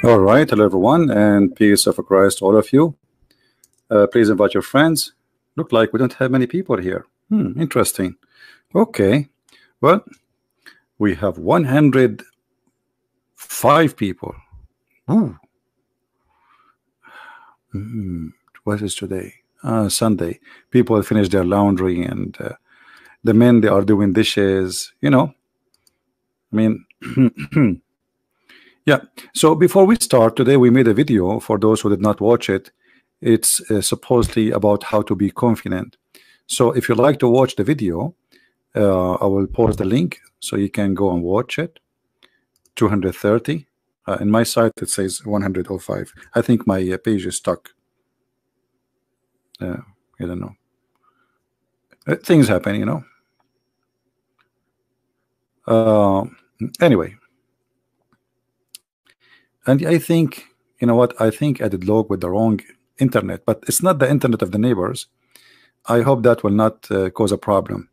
All right, hello everyone, and peace of Christ to all of you. Please invite your friends. Look like we don't have many people here. Interesting. Okay, well, we have 105 people. Ooh. What is today? Sunday. People finish their laundry, and the men, they are doing dishes. I mean, yeah. So before we start today, we made a video for those who did not watch it. It's supposedly about how to be confident. So if you'd like to watch the video, I will post the link so you can go and watch it. 230. In my site it says 105. I think my page is stuck. I don't know. Things happen, Anyway, and I think, you know what, I think I did log with the wrong internet, but it's not the internet of the neighbors. I hope that will not cause a problem.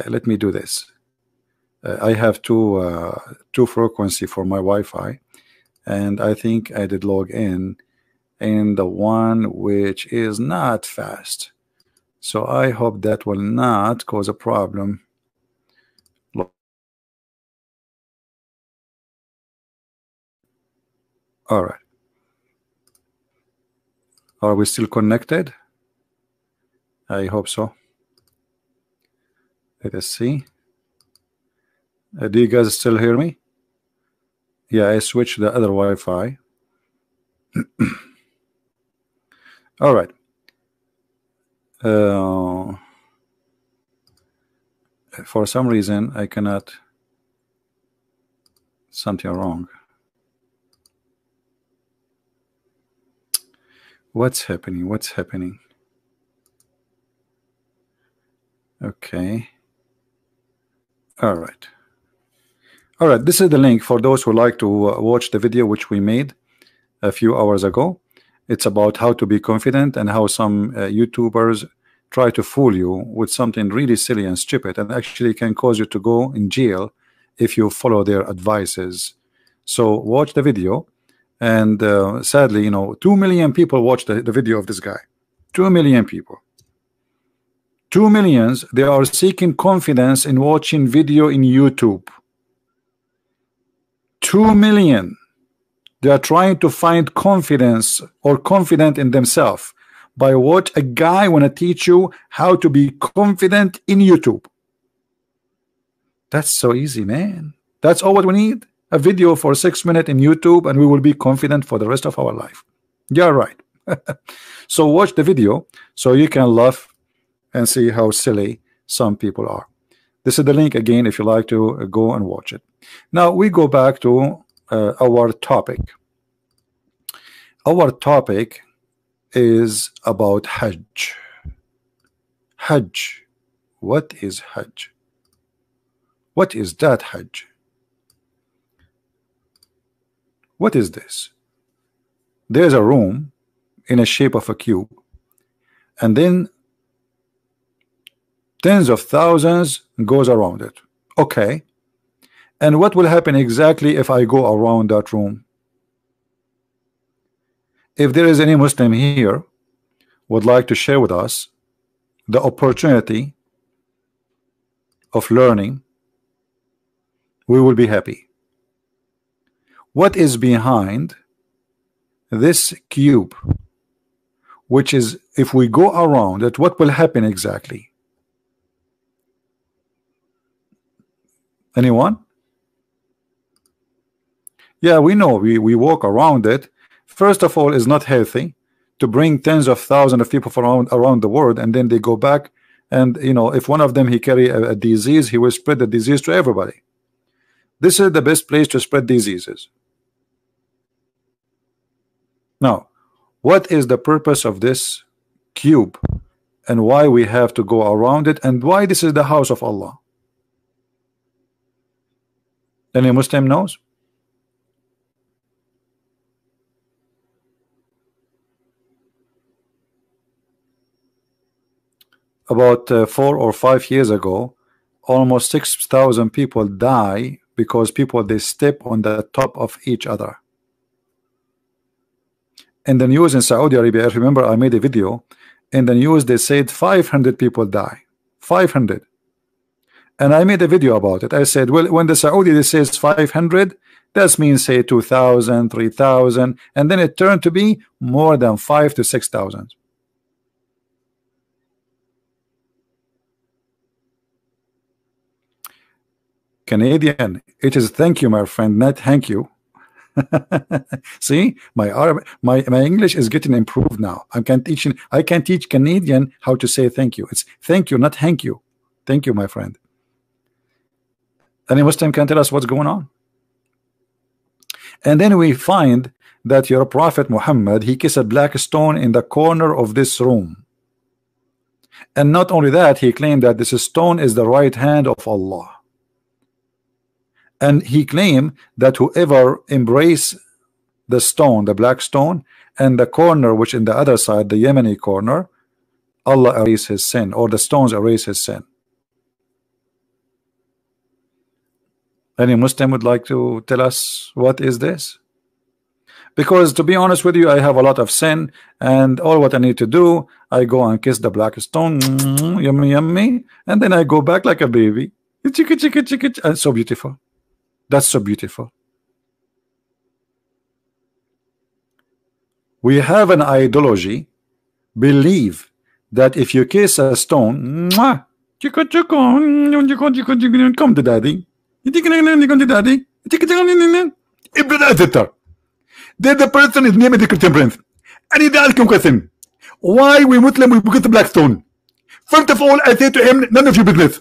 Let me do this. I have two frequency for my Wi-Fi, and I think I did log in the one which is not fast. So I hope that will not cause a problem. All right. Are we still connected? I hope so. Let us see. Do you guys still hear me? Yeah, I switched the other Wi-Fi. All right. For some reason I cannot. Something wrong. What's happening? What's happening? Okay. All right. All right. This is the link for those who like to watch the video which we made a few hours ago. It's about how to be confident and how some YouTubers try to fool you with something really silly and stupid, and actually can cause you to go in jail if you follow their advices. So watch the video. And sadly, 2 million people watched the video of this guy. 2 million people. 2 millions. They are seeking confidence in watching video in YouTube. 2 million. They are trying to find confidence or confident in themselves by what a guy want to teach you how to be confident in YouTube. That's so easy, man. That's all what we need. A video for 6 minutes in YouTube, and we will be confident for the rest of our life. Yeah, right. So watch the video so you can laugh and see how silly some people are. This is the link again if you like to go and watch it. Now we go back to our topic. Our topic is about Hajj. Hajj. What is Hajj? What is that Hajj? What is this? There's a room in a shape of a cube, and then tens of thousands goes around it. Okay. And what will happen exactly if I go around that room? If there is any Muslim here would like to share with us the opportunity of learning, we will be happy. What is behind this cube, which is, if we go around it, what will happen exactly? Anyone? Yeah, we know we walk around it. First of all, it's not healthy to bring tens of thousands of people from around the world, and then they go back, and if one of them he carry a disease, he will spread the disease to everybody. This is the best place to spread diseases. Now, what is the purpose of this cube, and why we have to go around it, and why this is the house of Allah? Any Muslim knows? About 4 or 5 years ago, almost 6,000 people die because people, they step on the top of each other. in the news in Saudi Arabia, I remember I made a video in the news, they said 500 people die, 500, and I made a video about it. I said, well, when the Saudi they says 500, that means say 2,000, 3,000, and then it turned to be more than 5 to 6,000. Canadian, it is thank you, my friend, not thank you. See, my English is getting improved now. I can teach Canadian how to say thank you. It's thank you, not thank you. Thank you, my friend. Any Muslim can tell us what's going on. And then we find that your Prophet Muhammad, he kissed a black stone in the corner of this room. And not only that, he claimed that this stone is the right hand of Allah. And he claimed that whoever embrace the stone, the black stone, and the corner which in the other side, the Yemeni corner, Allah erase his sin, or the stones erase his sin. Any Muslim would like to tell us what is this? Because to be honest with you, I have a lot of sin, and all what I need to do, I go and kiss the black stone, yummy yummy, and then I go back like a baby. Chicka chicka chicka, and so beautiful. That's so beautiful. We have an ideology, believe that if you kiss a stone, come to daddy. Daddy. Then the person is named the Christian Prince. And he asked him question. Why we Muslim we get the black stone? First of all, I say to him, none of your business.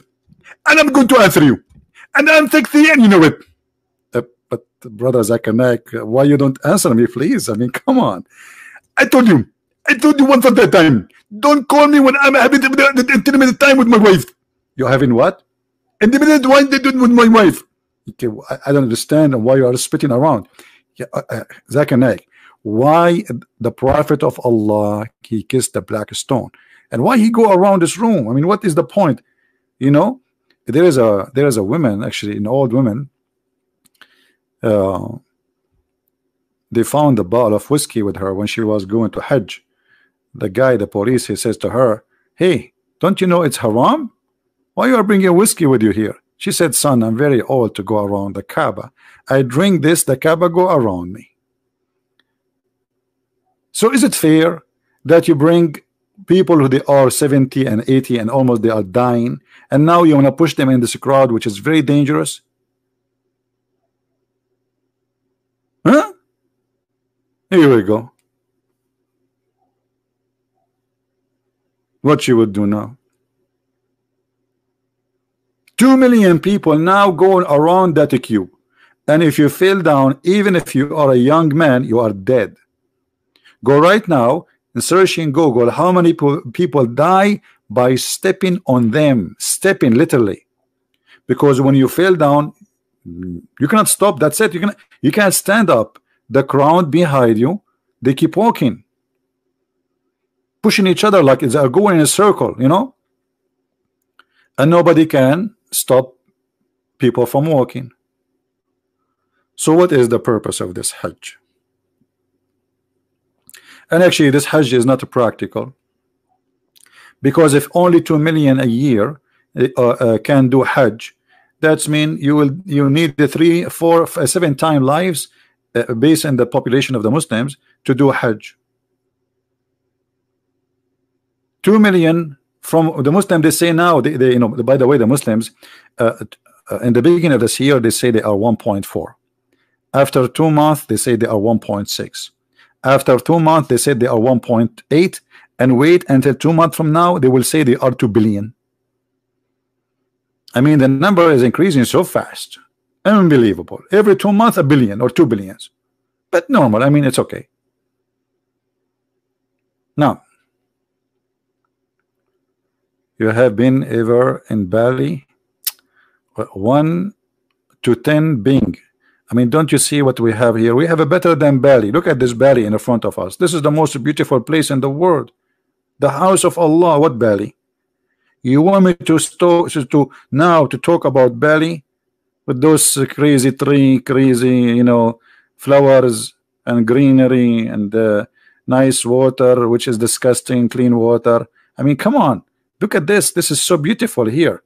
And I'm going to answer you. And I'm sexy and you know it. But brother Zakir Naik, why you don't answer me, please? I mean, come on. I told you once at that time. Don't call me when I'm having the intimate time with my wife. You're having what? Intimate time with my wife. Okay, I don't understand why you are spitting around. Zakir Naik, why the Prophet of Allah he kissed the black stone, and why he go around this room? I mean, what is the point? You know, there is a woman, actually an old woman. They found a bottle of whiskey with her when she was going to Hajj. The guy, the police, he says to her, hey, don't you know it's haram? Why you are bringing whiskey with you here? She said, son, I'm very old to go around the Kaaba. I drink this, the Kaaba go around me. So is it fair that you bring people who they are 70 and 80 and almost they are dying, and now you want to push them in this crowd which is very dangerous? Huh? Here we go. What you would do now? 2 million people now going around that queue, and if you fell down, even if you are a young man, you are dead. Go right now and search in Google how many people die by stepping on them, stepping literally, because when you fell down, you cannot stop. That's it. You can't stand up. The crowd behind you, they keep walking, pushing each other like they are going in a circle, you know, and nobody can stop people from walking. So what is the purpose of this Hajj? And actually this Hajj is not practical, because if only 2 million a year can do Hajj, that's mean you need the 3, 4, 7 times lives based on the population of the Muslims to do Hajj. 2 million from the Muslims, they say now, they you know, by the way, the Muslims in the beginning of this year they say they are 1.4. After 2 months they say they are 1.6. After 2 months they say they are 1.8, and wait until 2 months from now they will say they are 2 billion. I mean, the number is increasing so fast, unbelievable. Every 2 months a billion or 2 billions, but normal. I mean, it's okay. Now, you have been ever in Bali? 1 to 10 Bing. I mean, don't you see what we have here? We have a better than Bali. Look at this Bali in the front of us. This is the most beautiful place in the world, the house of Allah. What Bali? You want me to now to talk about Bali with those crazy tree, crazy, you know, flowers and greenery and nice water, which is disgusting, clean water. I mean, come on, look at this. This is so beautiful here.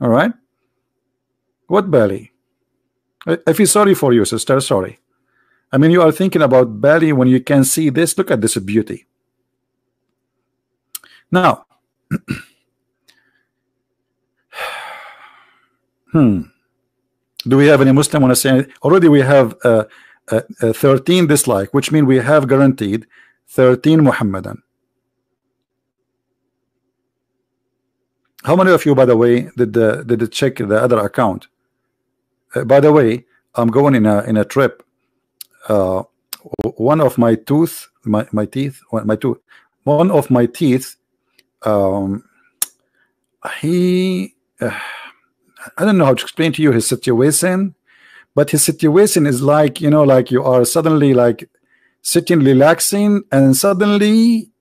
All right. What Bali? I feel sorry for you, sister. Sorry. I mean, you are thinking about Bali when you can see this. Look at this beauty. Now, do we have any Muslim want to say anything? Already we have 13 dislike, which means we have guaranteed 13 Muhammadan. How many of you, by the way, did check the other account? By the way, I'm going in a trip. One of my teeth. I don't know how to explain to you his situation, but his situation is like, you know, like you are suddenly like sitting relaxing and suddenly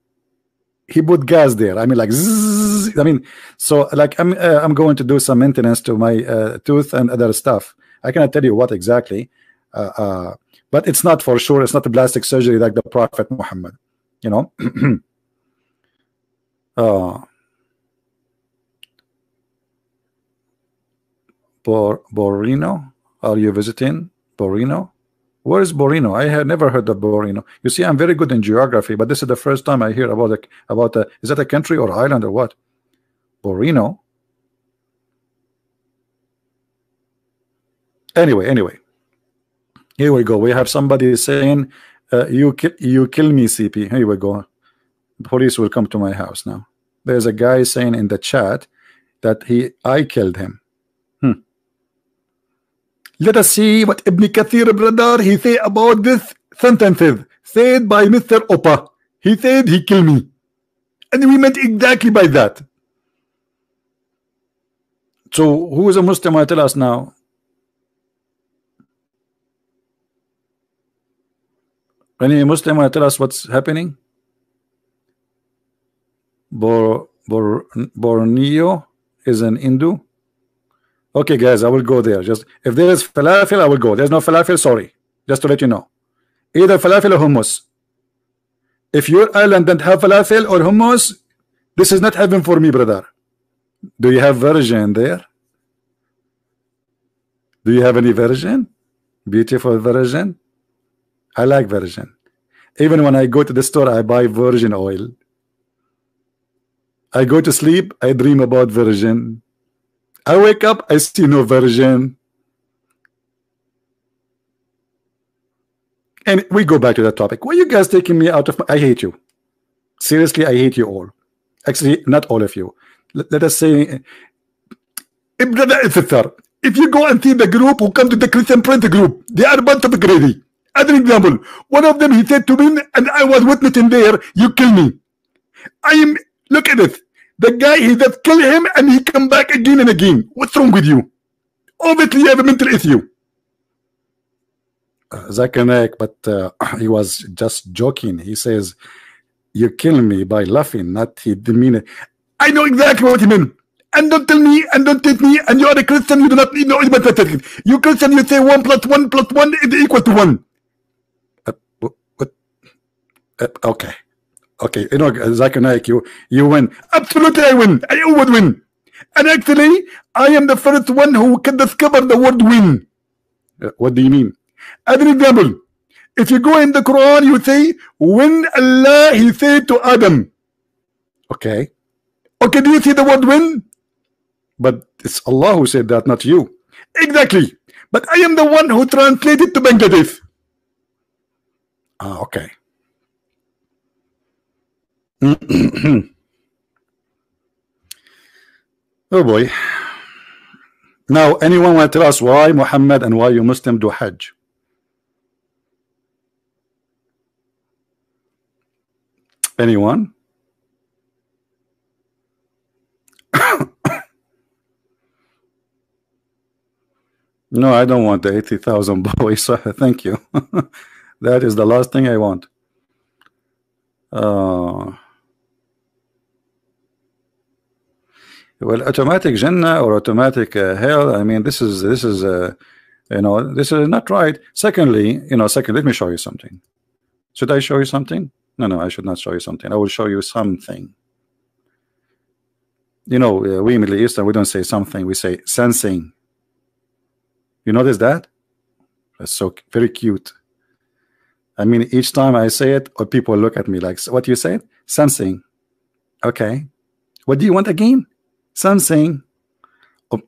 he put gas there. I mean, like zzz, I mean, so like I'm going to do some maintenance to my tooth and other stuff. I cannot tell you what exactly, but it's not for sure. It's not a plastic surgery like the Prophet Muhammad, you know. Borino, are you visiting Borino? Where is Borino? I had never heard of Borino. You see, I'm very good in geography, but this is the first time I hear about is that a country or island or what? Borino. Anyway, here we go. We have somebody saying, you kill me, CP. Here we go. Police will come to my house now. There's a guy saying in the chat that I killed him. Let us see what Ibn Kathir, brother, he say about this sentences said by Mr. Opa. He said he killed me, and we meant exactly by that. So who is a Muslim? Tell us now. Any Muslim tell us what's happening? Borneo is an Hindu. Okay, guys, I will go there. Just if there is falafel, I will go. There's no falafel, sorry. Just to let you know. Either falafel or hummus. If your island doesn't have falafel or hummus, this is not heaven for me, brother. Do you have virgin there? Do you have any virgin? Beautiful virgin? I like virgin. Even when I go to the store, I buy virgin oil. I go to sleep, I dream about virgin. I wake up, I see no virgin. And we go back to that topic. Why are you guys taking me out of I hate you. Seriously, I hate you all. Actually, not all of you. Let us say, if you go and see the group who come to the Christian Prince group, they are a bunch of crazy. As an example, one of them, he said to me, and I was witnessing there, you kill me. Look at it. The guy, he just kill him and he come back again and again. What's wrong with you? Obviously, you have a mental issue. Zakir Naik, but he was just joking. He says, you kill me by laughing, not he demean it. I know exactly what he meant. And don't tell me, and don't take me, and you are a Christian, you do not know anything. You Christian, you say 1 + 1 + 1 is equal to 1. What? Okay. Okay, you know, Zakir Naik, you win. Absolutely, I win. I always win. And actually, I am the first one who can discover the word win. What do you mean? As an example, if you go in the Quran, you say, when Allah, he said to Adam. Okay. Okay, do you see the word win? But it's Allah who said that, not you. Exactly. But I am the one who translated to Bangladesh. Ah, okay. Oh boy. Now, anyone want to tell us why Muhammad and why you Muslim do Hajj? Anyone? No, I don't want the 80,000 boys. Thank you. That is the last thing I want. Well, automatic Jannah or automatic hell. I mean, this is you know, this is not right. Secondly, let me show you something. Should I show you something? No, I should not show you something. I will show you something. You know, we Middle Eastern, we don't say something, we say sensing. You notice that? That's so very cute. I mean, each time I say it, or people look at me like, what you said? Sensing. Okay. What do you want again? Something. Oh,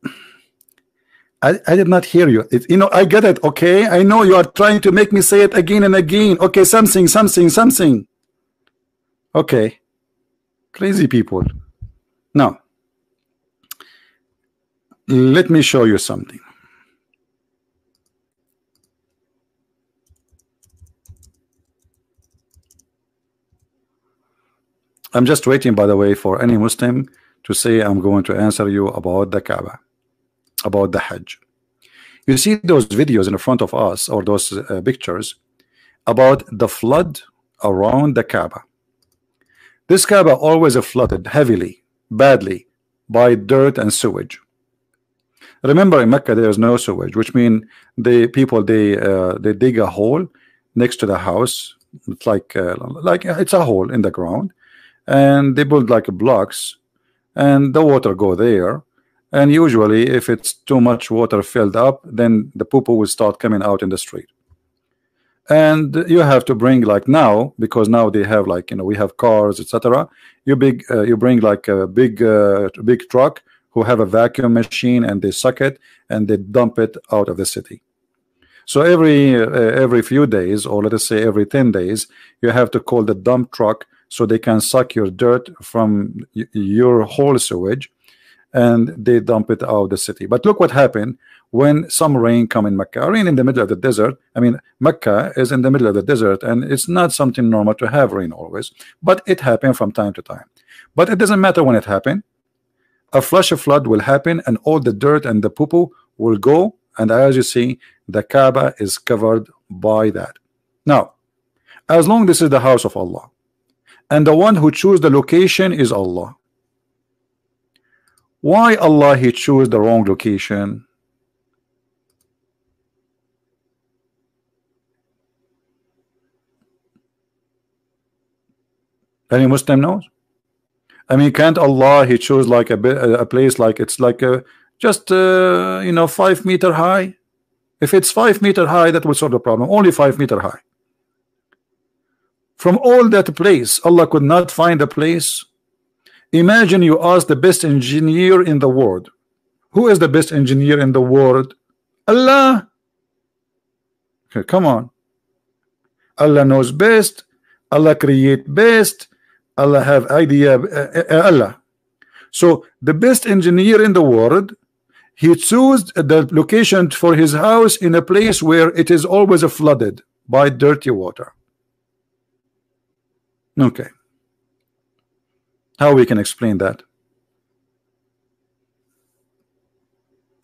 I did not hear you. You know, I get it. Okay. I know you are trying to make me say it again and again. Okay. Something. Okay. Crazy people. Now, let me show you something. I'm just waiting, by the way, for any Muslim to say I'm going to answer you about the Kaaba, about the Hajj. You see those videos in front of us, or those pictures about the flood around the Kaaba. This Kaaba always flooded heavily, badly, by dirt and sewage. Remember, in Mecca there is no sewage, which means the people they dig a hole next to the house. It's like it's a hole in the ground, and they build like blocks, and the water go there. And usually, if it's too much water filled up, then the poo-poo will start coming out in the street. And you have to bring, like now, because now they have, like, you know, we have cars, etc. You bring like a big truck who have a vacuum machine, and they suck it and they dump it out of the city. So every few days, or let us say every 10 days, you have to call the dump truck so they can suck your dirt from your whole sewage, and they dump it out of the city. But look what happened when some rain come in Mecca. Rain in the middle of the desert. I mean, Mecca is in the middle of the desert, and it's not something normal to have rain always, but it happened from time to time. But it doesn't matter when it happened. A flash of flood will happen, and all the dirt and the poo-poo will go, and as you see, the Kaaba is covered by that. Now, as long this is the house of Allah, and the one who choose the location is Allah, why Allah he choose the wrong location? Any Muslim knows? I mean, can't Allah he choose like a place like it's like just you know, 5 meter high? If it's 5 meter high, that will solve the problem. Only 5 meter high. From all that place, Allah could not find a place. Imagine you ask the best engineer in the world. Who is the best engineer in the world? Allah. Okay, come on. Allah knows best. Allah create best. Allah have idea. Allah. So the best engineer in the world, he chose the location for his house in a place where it is always flooded by dirty water. Okay. How we can explain that?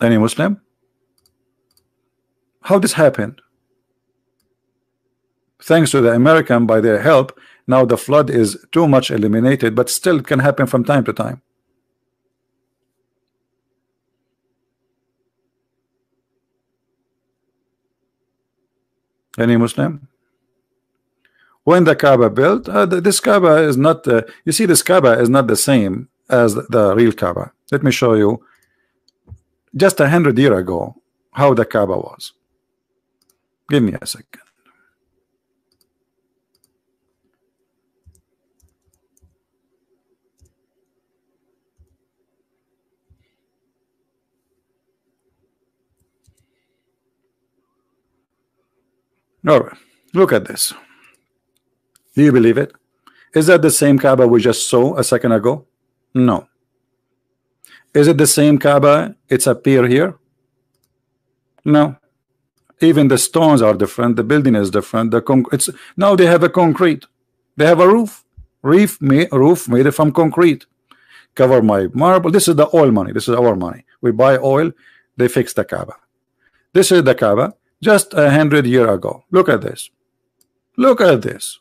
Any Muslim? How this happened? Thanks to the American, by their help, now the flood is too much eliminated, but still can happen from time to time. Any Muslim? When the Kaaba built, this Kaaba is not, you see, this Kaaba is not the same as the real Kaaba. Let me show you just 100 years ago how the Kaaba was. Give me a second. All right, look at this. Do you believe it? Is that the same Kaaba we just saw a second ago? No. Is it the same Kaaba? It's appear here? No. Even the stones are different. The building is different. It's now they have a concrete. They have a roof. Roof made from concrete. Cover my marble. This is the oil money. This is our money. We buy oil. They fix the Kaaba. This is the Kaaba just 100 years ago. Look at this. Look at this.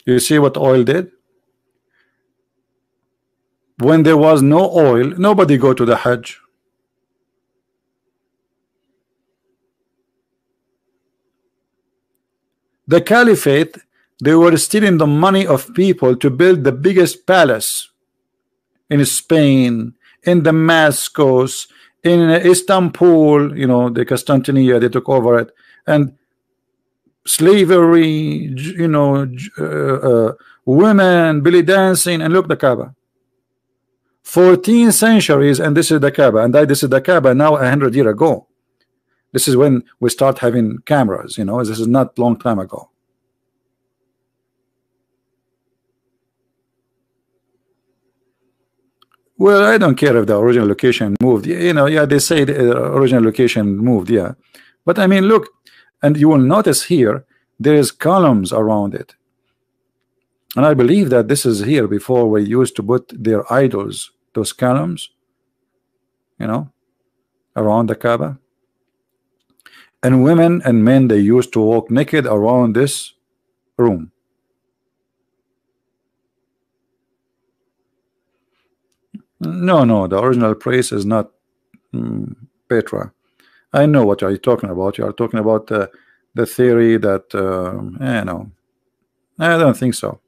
You see what oil did? When there was no oil, nobody go to the Hajj. The caliphate, they were stealing the money of people to build the biggest palace in Spain, in Damascus, in Istanbul, you know, the Constantinople, they took over it, and slavery, you know, women, belly dancing, and look, the Kaaba. 14 centuries, and this is the Kaaba, and this is the Kaaba now 100 years ago. This is when we start having cameras, you know, this is not long time ago. Well, I don't care if the original location moved, you know, yeah, they say the original location moved, yeah. But I mean, look, and you will notice here, there is columns around it. And I believe that this is here before we used to put their idols, those columns, you know, around the Kaaba. And women and men, they used to walk naked around this room. No, the original place is not Petra. I know what you're talking about. You are talking about the theory that, no, I don't think so.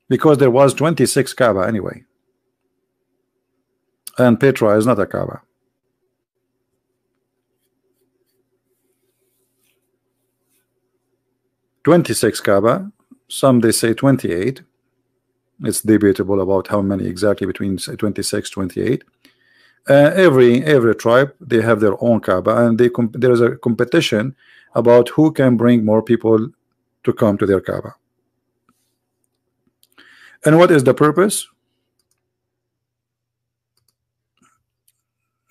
Because there was 26 Kaaba anyway. And Petra is not a Kaaba. "26 Kaaba, some they say 28. It's debatable about how many exactly, between 26, 28. Every tribe, they have their own Kaaba, and there is a competition about who can bring more people to come to their Kaaba. And what is the purpose?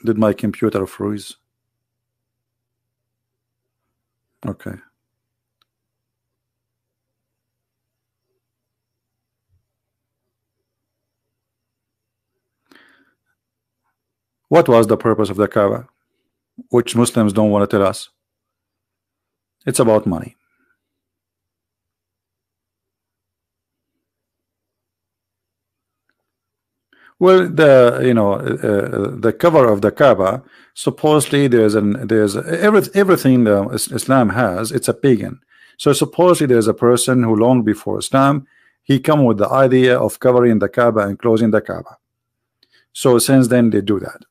Did my computer freeze? Okay. What was the purpose of the Kaaba, which Muslims don't want to tell us? It's about money. Well, the cover of the Kaaba, supposedly there's everything Islam has, it's a pagan. So supposedly there's a person who long before Islam, he come with the idea of covering the Kaaba and closing the Kaaba. So since then they do that.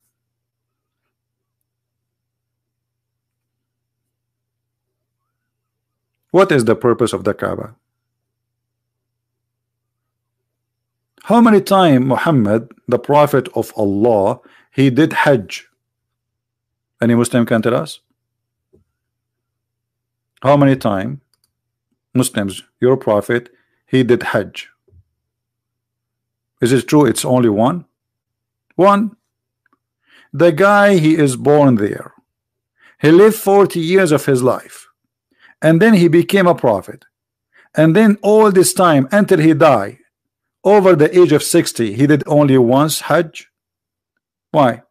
What is the purpose of the Kaaba? How many times Muhammad, the prophet of Allah, he did Hajj? Any Muslim can tell us? How many times Muslims, your prophet, he did Hajj? Is it true it's only one? One. The guy, he is born there. He lived 40 years of his life. And then he became a prophet. And then all this time until he died, over the age of 60, he did only once Hajj. Why?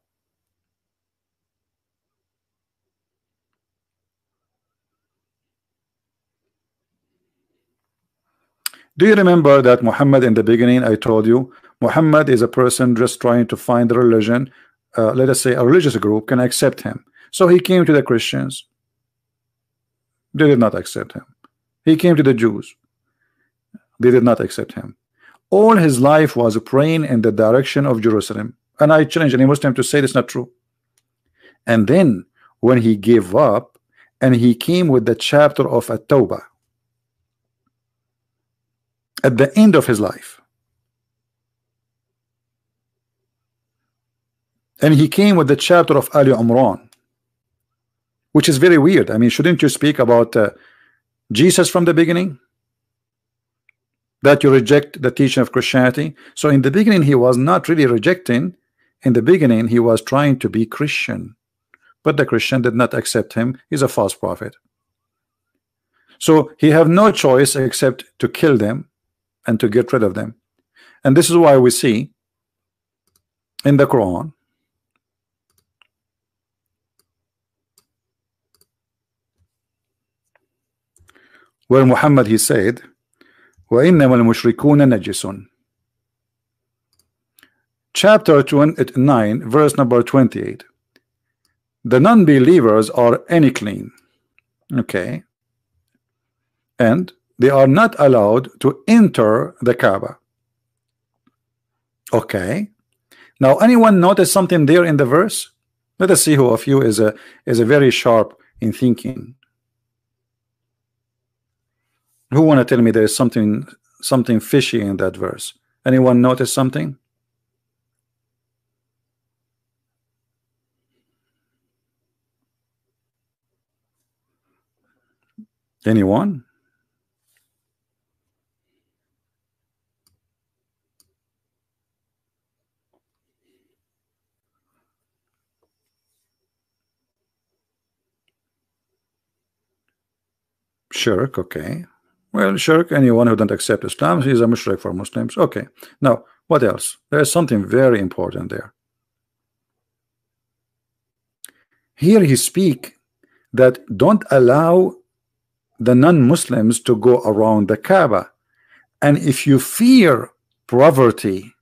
Do you remember that Muhammad, in the beginning I told you, Muhammad is a person just trying to find a religion, let us say a religious group can accept him. So he came to the Christians. They did not accept him. He came to the Jews. They did not accept him. All his life was praying in the direction of Jerusalem. And I challenge any Muslim to say this is not true. And then when he gave up and he came with the chapter of At-Tawbah at the end of his life, and he came with the chapter of Ali Imran, which is very weird. I mean, shouldn't you speak about Jesus from the beginning? That you reject the teaching of Christianity. So in the beginning he was not really rejecting. In the beginning he was trying to be Christian, but the Christian did not accept him. He's a false prophet. So he have no choice except to kill them and to get rid of them. And this is why we see in the Quran where Muhammad, he said, وَإِنَّمَا الْمُشْرِكُونَ نَجِسٌ. Chapter 9, verse number 28. The non-believers are unclean. Okay. and they are not allowed to enter the Kaaba. Okay, now anyone notice something there in the verse? Let us see who of you is a very sharp in thinking. Who want to tell me there is something fishy in that verse? Anyone notice something? Anyone? Shirk, okay. Well, shirk, anyone who don't accept Islam, he is a mushrik for Muslims. Okay. Now, what else? There is something very important there. Here he speak that don't allow the non-Muslims to go around the Kaaba. And if you fear poverty,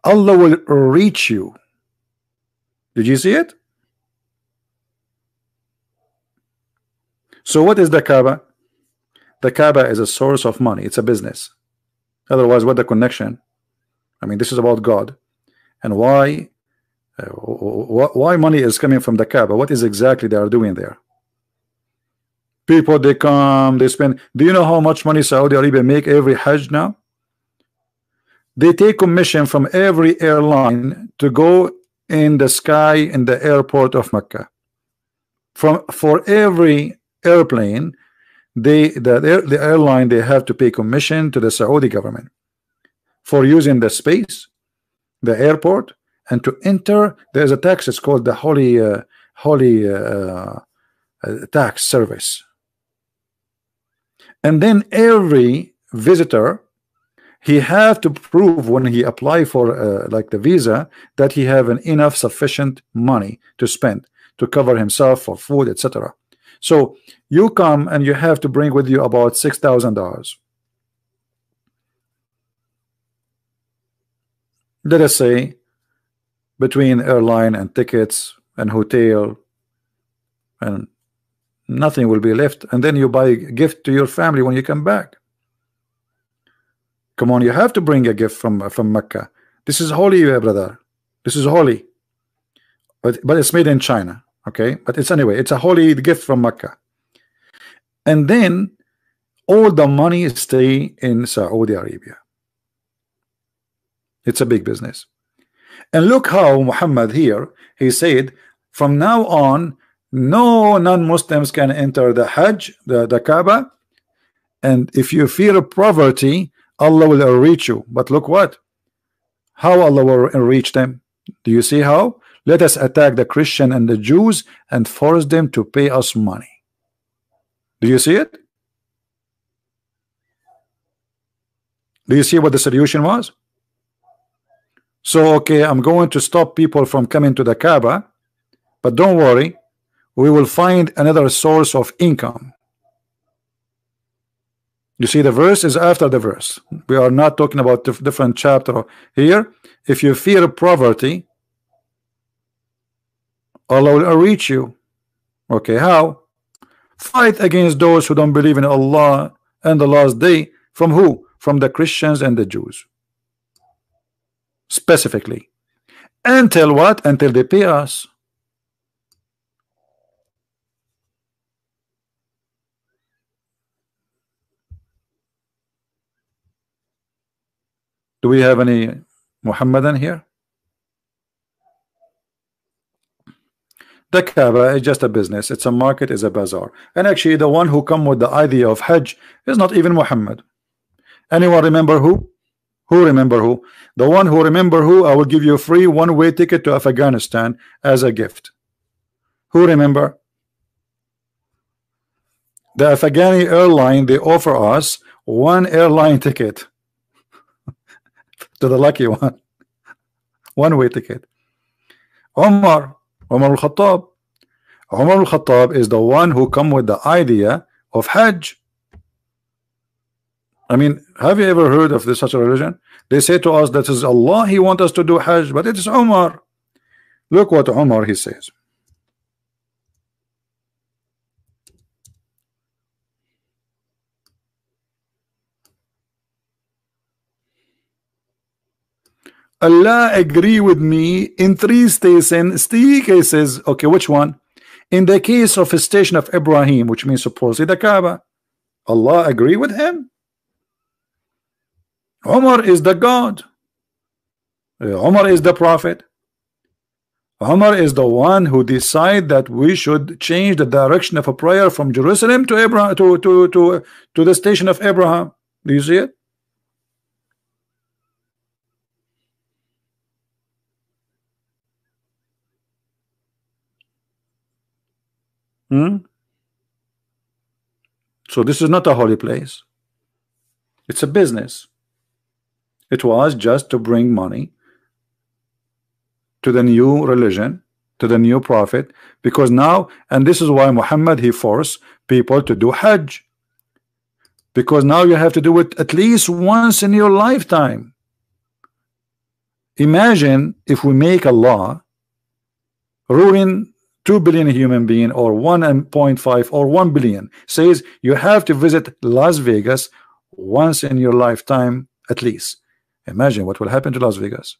Allah will reach you. Did you see it? So what is the Kaaba? The Kaaba is a source of money. It's a business. Otherwise, what the connection? I mean, this is about God. And why money is coming from the Kaaba? What is exactly they are doing there? People, they come, they spend. Do you know how much money Saudi Arabia make every Hajj now? They take commission from every airline to go in the sky in the airport of Mecca. For every airplane, the airline, they have to pay commission to the Saudi government for using the space, the airport, and to enter. There's a tax. It's called the holy tax service. And then every visitor, he have to prove when he apply for like the visa that he have enough sufficient money to spend to cover himself for food, etc. So you come and you have to bring with you about $6,000. Let us say between airline and tickets and hotel, and nothing will be left. And then you buy a gift to your family when you come back. Come on, you have to bring a gift from Mecca. This is holy, brother. This is holy, but it's made in China. Okay, but it's anyway, it's a holy gift from Mecca. And then all the money stay in Saudi Arabia. It's a big business. And look how Muhammad here, he said from now on no non-Muslims can enter the Hajj, the Kaaba, and if you fear poverty, Allah will reach you. But look what, how Allah will reach them. Do you see how? Let us attack the Christian and the Jews and force them to pay us money. Do you see it? Do you see what the solution was? So okay, I'm going to stop people from coming to the Kaaba, but don't worry, we will find another source of income. You see, the verse is after the verse. We are not talking about different chapter here. If you fear poverty, Allah will reach you. Okay, how? Fight against those who don't believe in Allah and the last day. From who? From the Christians and the Jews. Specifically. Until what? Until they pay us. Do we have any Muhammadan here? The Kaaba is just a business. It's a market, it's a bazaar. And actually the one who come with the idea of Hajj is not even Muhammad. Anyone remember who? Who remember who? The one who remember who, I will give you a free one-way ticket to Afghanistan as a gift. Who remember? The Afghani airline, they offer us one airline ticket to the lucky one. One-way ticket. Umar al-Khattab. Umar al-Khattab is the one who come with the idea of Hajj. I mean, have you ever heard of this such a religion? They say to us that is Allah, He want us to do Hajj, but it is Umar. Look what Umar he says. Allah agree with me in three cases. Okay, which one? In the case of a station of Ibrahim, which means supposedly the Kaaba, Allah agree with him. Umar is the God. Umar is the prophet. Umar is the one who decide that we should change the direction of a prayer from Jerusalem to Abraham to the station of Abraham. Do you see it? So this is not a holy place. It's a business. It was just to bring money to the new religion, to the new prophet, because now, and this is why Muhammad, he forced people to do Hajj, because now you have to do it at least once in your lifetime. Imagine if we make a law ruin 2 billion human being, or 1.5 or 1 billion, says you have to visit Las Vegas once in your lifetime at least. Imagine what will happen to Las Vegas.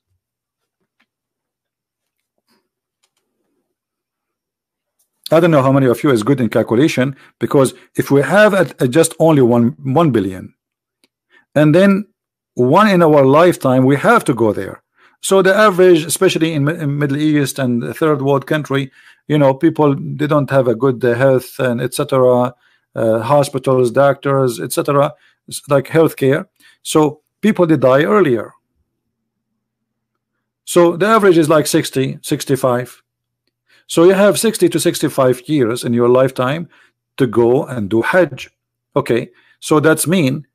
I don't know how many of you is good in calculation, because if we have just only 1 billion, and then one in our lifetime, we have to go there. So the average, especially in Middle East and third world country, you know, people, they don't have a good health and etc. Hospitals, doctors, etc. like healthcare. So people, they die earlier. So the average is like 60, 65. So you have 60 to 65 years in your lifetime to go and do Hajj. Okay, so that's mean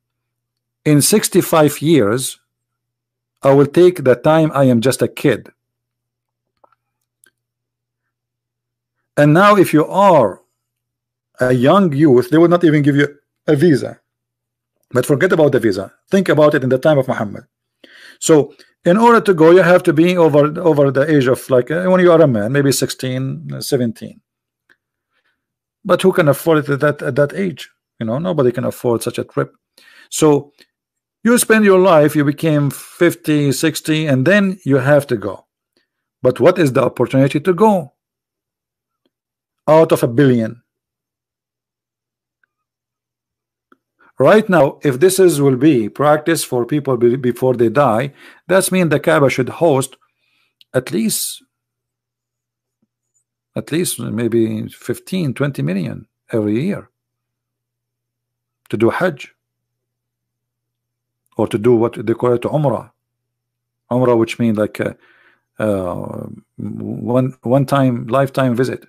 in 65 years I will take the time I am just a kid. And now if you are a young youth, they will not even give you a visa. But forget about the visa. Think about it in the time of Muhammad. So in order to go, you have to be over the age of, like, when you are a man, maybe 16, 17. But who can afford it at that age? You know, nobody can afford such a trip. So you spend your life, you became 50, 60, and then you have to go. But what is the opportunity to go out of 1 billion? Right now, if this will be practice for people before they die, that's mean the Kaaba should host at least maybe 15, 20 million every year to do Hajj, or to do what they call it, Umrah. Umrah, which means like one time lifetime visit.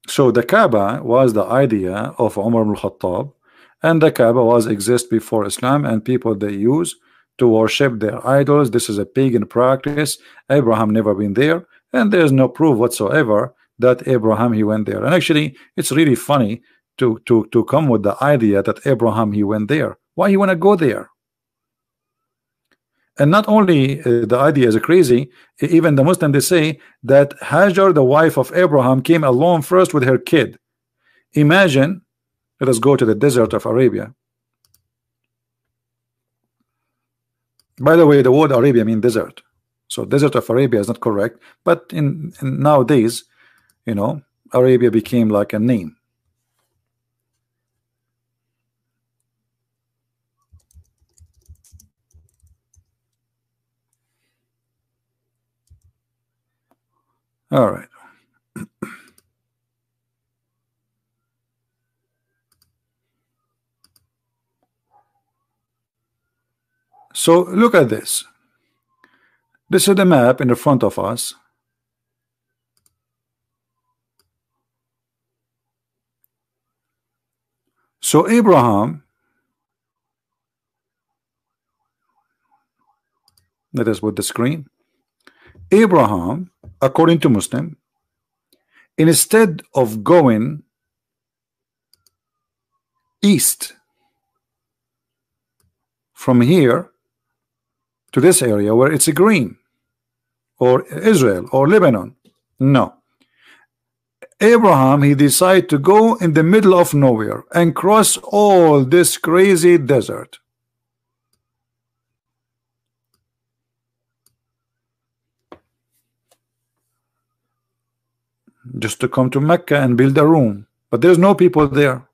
So the Kaaba was the idea of Umar ibn Khattab, and the Kaaba was exist before Islam, and people they use to worship their idols. This is a pagan practice. Abraham never been there, and there's no proof whatsoever that Abraham he went there. And actually, it's really funny to come with the idea that Abraham he went there. Why you want to go there? And not only the idea is crazy, even the Muslim, they say that Hajar, the wife of Abraham, came alone first with her kid. Imagine, let us go to the desert of Arabia. By the way, the word Arabia means desert. So desert of Arabia is not correct, but in nowadays, you know, Arabia became like a name. All right. So look at this. This is the map in the front of us. So Abraham, let us put the screen. Abraham, according to Muslim, instead of going east from here, to this area where it's green, or Israel or Lebanon. No. Abraham, he decided to go in the middle of nowhere and cross all this crazy desert. Just to come to Mecca and build a room, but there's no people there.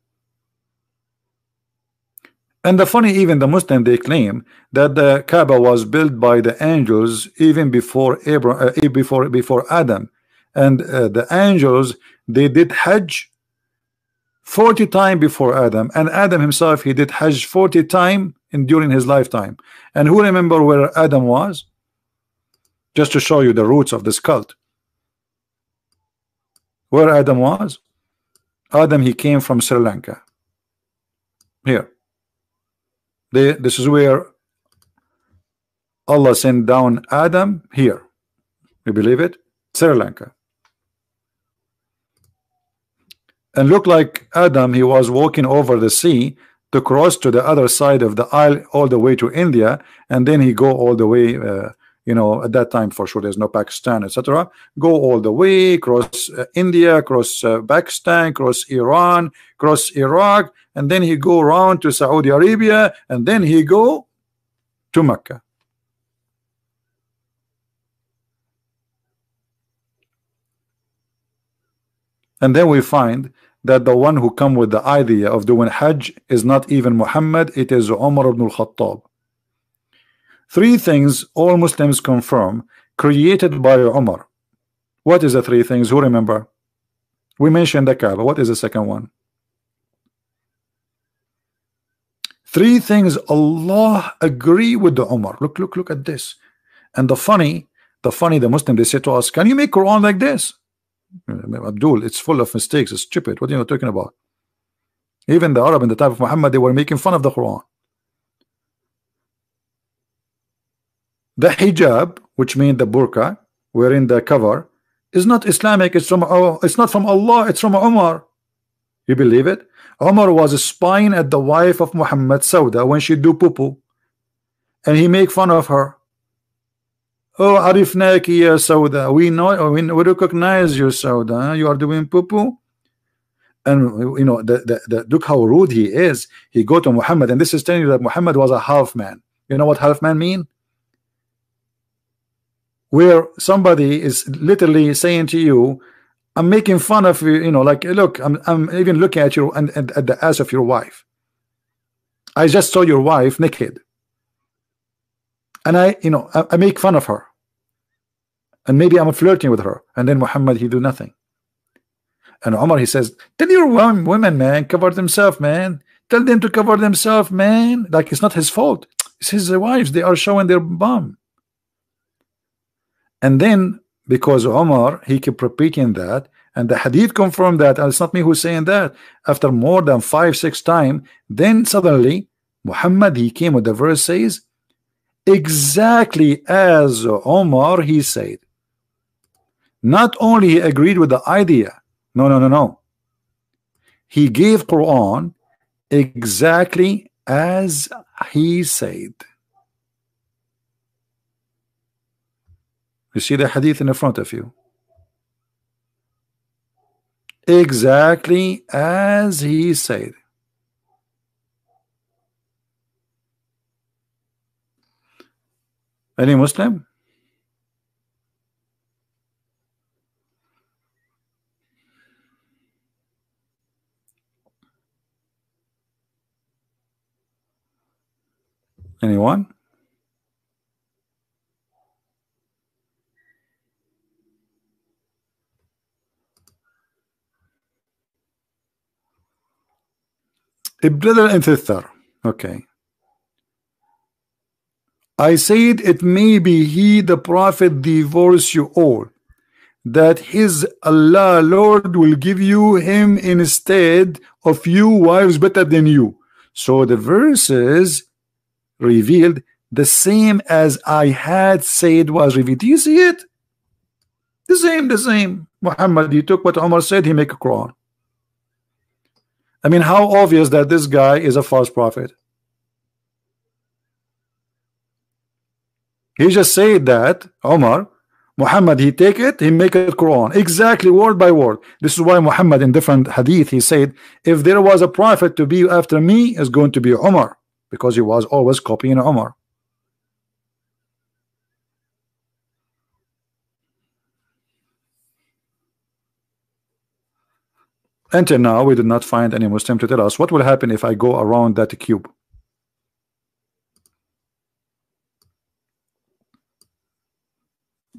And the funny, even the Muslim, they claim that the Kaaba was built by the angels even before before Adam, and the angels, they did Hajj 40 times before Adam, and Adam himself, he did Hajj 40 times during his lifetime. And who remember where Adam was? Just to show you the roots of this cult. Where Adam was? Adam, he came from Sri Lanka. Here. This is where Allah sent down Adam, here. You believe it? Sri Lanka. And look like Adam, he was walking over the sea to cross to the other side of the isle all the way to India, and then he go all the way, you know, at that time for sure there's no Pakistan, etc. Go all the way, cross India, cross Pakistan, cross Iran, cross Iraq, and then he go around to Saudi Arabia, and then he go to Mecca. And then we find that the one who come with the idea of doing Hajj is not even Muhammad, it is Umar ibn al-Khattab. Three things all Muslims confirm created by Umar. What is the three things? Who remember? We mentioned the Kaaba. What is the second one? Three things Allah agree with the Umar. Look at this. And the funny, the Muslim, they say to us, can you make Quran like this? Abdul, it's full of mistakes, it's stupid. What are you talking about? Even the Arab in the time of Muhammad, they were making fun of the Quran. The hijab, which means the burqa, wearing the cover, is not Islamic. It's not from Allah, it's from Umar. You believe it? Umar was spying at the wife of Muhammad, Sauda, when she do poo-poo, and he make fun of her. Oh, arifnaki ya Sauda, we know, we recognize you, Sauda, you are doing poo-poo. And you know, look how rude he is. He go to Muhammad, and this is telling you that Muhammad was a half man. You know what half man mean? Where somebody is literally saying to you, I'm making fun of you, you know, like, look, I'm even looking at you and at the ass of your wife. I just saw your wife naked, and I make fun of her, and maybe I'm flirting with her, and then Muhammad, he do nothing. And Umar, he says, tell your women, man, cover themselves, man. Tell them to cover themselves, man. Like, it's not his fault, it's his wives, they are showing their bum. And then because Umar, he kept repeating that, and the hadith confirmed that, and it's not me who's saying that, after more than 5-6 times, then suddenly Muhammad, he came with the verse says exactly as Umar he said. Not only he agreed with the idea, no, he gave Quran exactly as he said. You see the hadith in the front of you. Exactly as he said. Any Muslim? Anyone? A brother and sister. Okay. I said it may be he, the prophet, divorce you all, that his Allah Lord will give you him instead of you wives better than you. So the verses revealed the same as I had said was revealed. Do you see it? The same. Muhammad, he took what Umar said, he make a Quran. I mean, how obvious that this guy is a false prophet. He just said that Omar, Muhammad, he take it, he make it Quran, exactly word by word. This is why Muhammad in different hadith, he said, if there was a prophet to be after me, is going to be Omar, because he was always copying Omar. Until now, we did not find any Muslim to tell us what will happen if I go around that cube.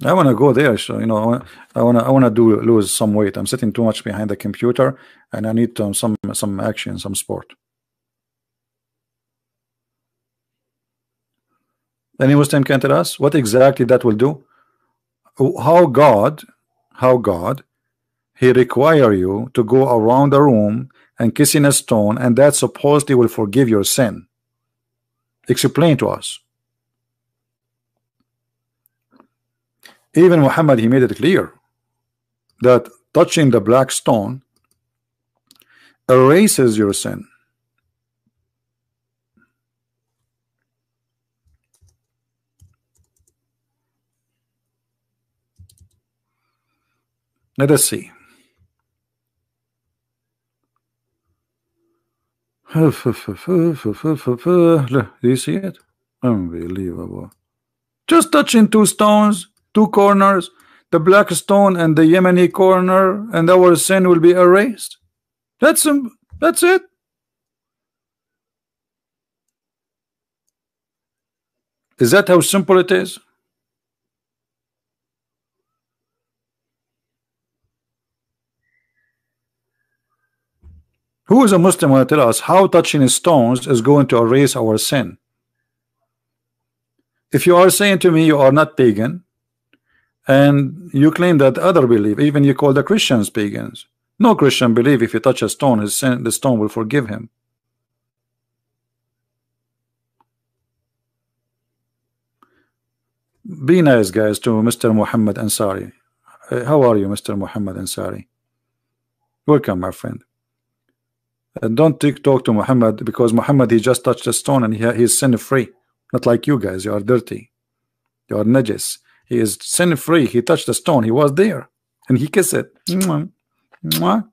I want to go there, so you know, I want to lose some weight. I'm sitting too much behind the computer, and I need some action, some sport. Any Muslim can tell us what exactly that will do? How God, He require you to go around the room and kissing a stone, and that supposedly will forgive your sin. Explain to us. Even Muhammad, he made it clear that touching the black stone erases your sin. Let us see. Do you see it? Unbelievable. Just touching two stones, two corners, the black stone and the Yemeni corner, and our sin will be erased. That's it. Is that how simple it is? Who is a Muslim will tell us how touching stones is going to erase our sin? If you are saying to me you are not pagan, and you claim that other believe, even you call the Christians pagans. No Christian believe if you touch a stone, his sin, the stone will forgive him. Be nice, guys, to Mr. Muhammad Ansari. How are you, Mr. Muhammad Ansari? Welcome, my friend. Don't talk to Muhammad, because Muhammad, he just touched a stone and he's sin free. Not like you guys, you are dirty, you are najis. He is sin free. He touched the stone, he was there, and he kissed it. Mwah. Mwah.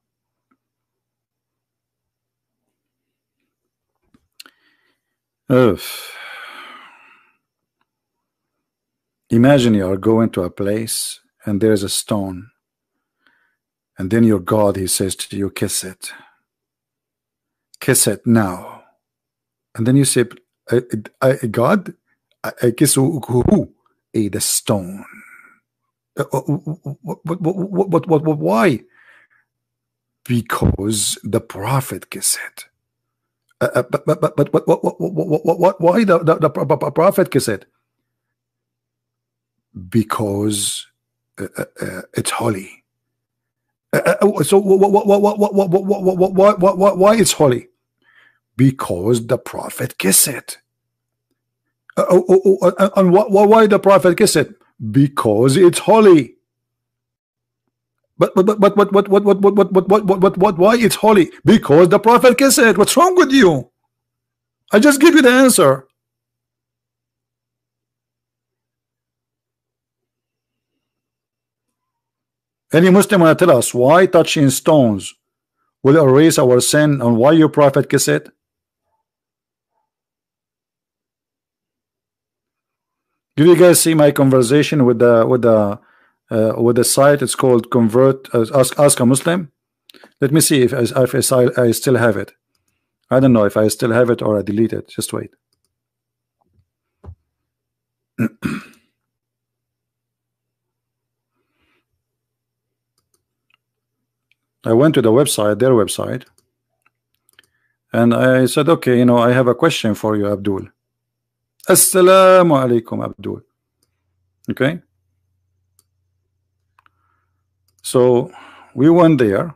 Imagine you are going to a place and there's a stone, and then your God, he says to you, kiss it. Kiss it now. And then you say, God, I kiss who? The stone. Why? Because the prophet kissed it. But why the prophet kissed it? Because it's holy. So why it's holy? Because the prophet kissed it. And why the prophet kissed it? Because it's holy. But why it's holy? Because the prophet kissed it. What's wrong with you? I just give you the answer. Any Muslim will tell us why touching stones will erase our sin, and why your prophet kissed it? Did you guys see my conversation with the site? It's called Convert. Ask a Muslim. Let me see if I still have it. I don't know if I still have it or I delete it. Just wait. I went to the website, their website, and I said, okay, you know, I have a question for you, Abdul. Assalamu alaikum, Abdul. Okay. So we went there.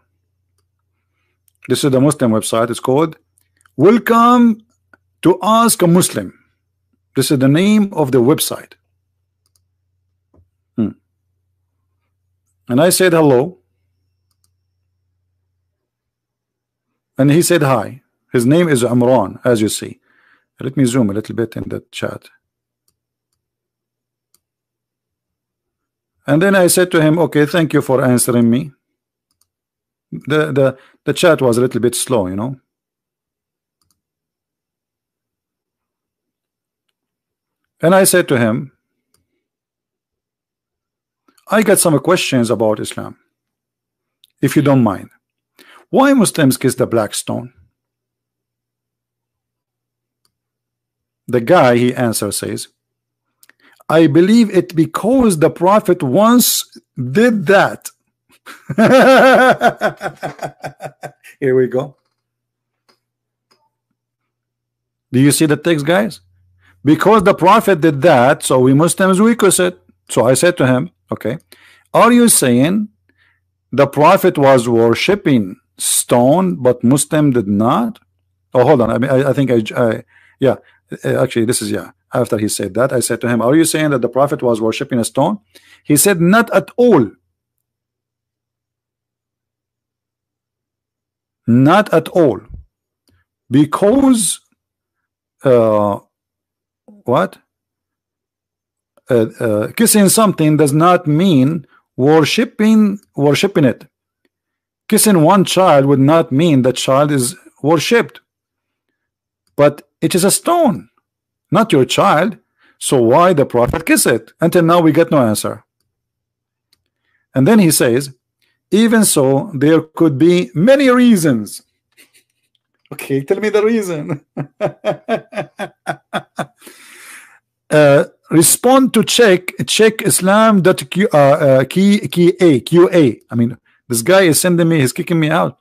This is the Muslim website. It's called Welcome to Ask a Muslim. This is the name of the website. And I said hello. And he said hi. His name is Imran, as you see. Let me zoom a little bit in the chat. And then I said to him, okay, thank you for answering me. The chat was a little bit slow, you know. And I said to him, I got some questions about Islam, if you don't mind. Why Muslims kiss the black stone? The guy, he answers, says, I believe it because the Prophet once did that. Here we go. Do you see the text, guys? Because the Prophet did that, so we Muslims, we kiss it. So I said to him, okay, are you saying the Prophet was worshipping stone but Muslim did not? Oh, hold on. I mean, I think yeah, actually this is, yeah, after he said that, I said to him, are you saying that the Prophet was worshipping a stone? He said, not at all. Not at all. Because what? Kissing something does not mean worshipping it. Kissing one child would not mean the child is worshipped, but it is a stone, not your child. So why the Prophet kiss it? Until now we get no answer. And then he says, even so, there could be many reasons. Okay, tell me the reason. Respond to check islam.qa. I mean, this guy is sending me, he's kicking me out.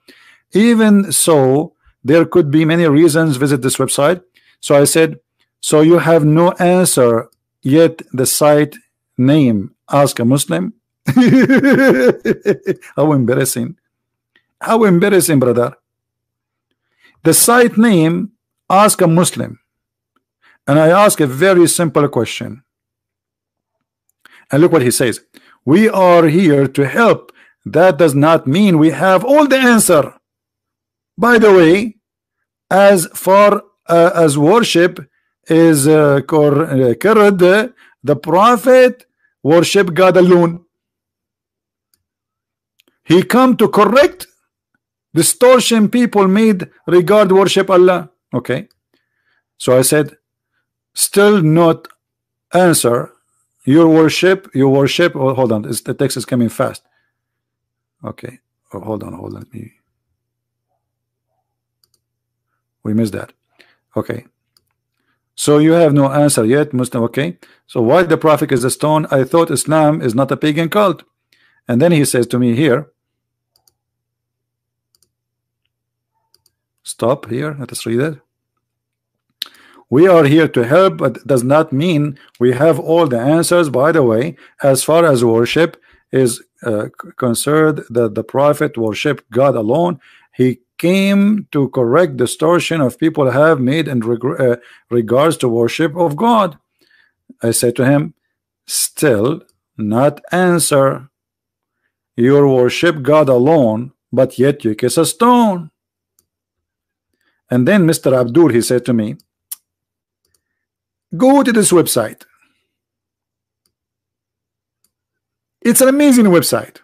Even so, there could be many reasons. Visit this website. So I said, so you have no answer yet. The site name, Ask a Muslim. How embarrassing. How embarrassing, brother. The site name, Ask a Muslim. And I ask a very simple question. And look what he says. We are here to help. That does not mean we have all the answer. By the way, as far as worship is concerned, the Prophet worship God alone. He come to correct distortion people made regard worship Allah. Okay. So I said, still not answer. Your worship. Oh, hold on, the text is coming fast. Okay. Oh, hold on. We missed that. Okay. So you have no answer yet, Muslim. Okay. So why the Prophet is a stone? I thought Islam is not a pagan cult. And then he says to me here, stop here. Let us read it. We are here to help, but does not mean we have all the answers. By the way, as far as worship is concerned, that the Prophet worshiped God alone. He came to correct distortion of people have made in regards to worship of God. I said to him, still not answer. You worship God alone, but yet you kiss a stone. And then Mr. Abdul, he said to me, go to this website. It's an amazing website.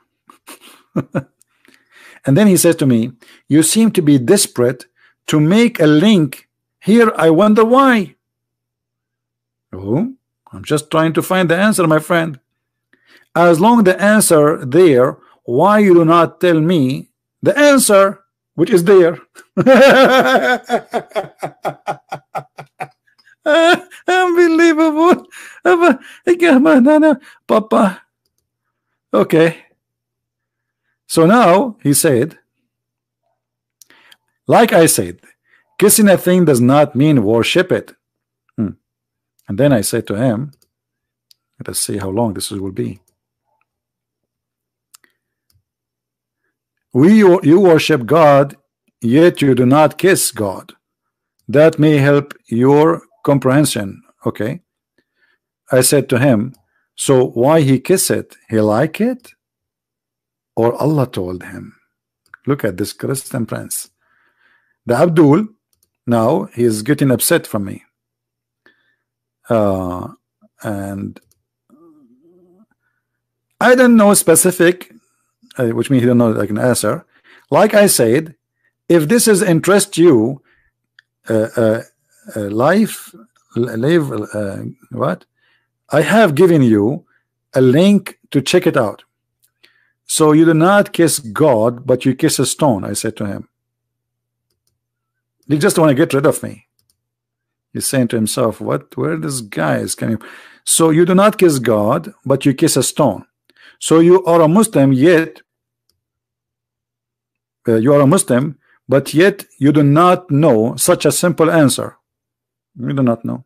And then he says to me, you seem to be desperate to make a link here. I wonder why. Oh, I'm just trying to find the answer, my friend. As long the answer there, why you do not tell me the answer which is there? Unbelievable. Papa. Okay. So now he said, like I said, kissing a thing does not mean worship it. And then I said to him, let us see how long this will be. You worship God, yet you do not kiss God. That may help your comprehension. Okay. I said to him, so why he kiss it? He like it? Or Allah told him? Look at this Christian prince. The Abdul, now he is getting upset from me. And I don't know specific, which means he don't know I can answer. Like I said, if this is interest you, live, what? I have given you a link to check it out. So you do not kiss God, but you kiss a stone. I said to him, you just want to get rid of me. He's saying to himself, what? Where this guy is coming? So you do not kiss God, but you kiss a stone. So you are a Muslim, yet you are a Muslim, but yet you do not know such a simple answer. You do not know.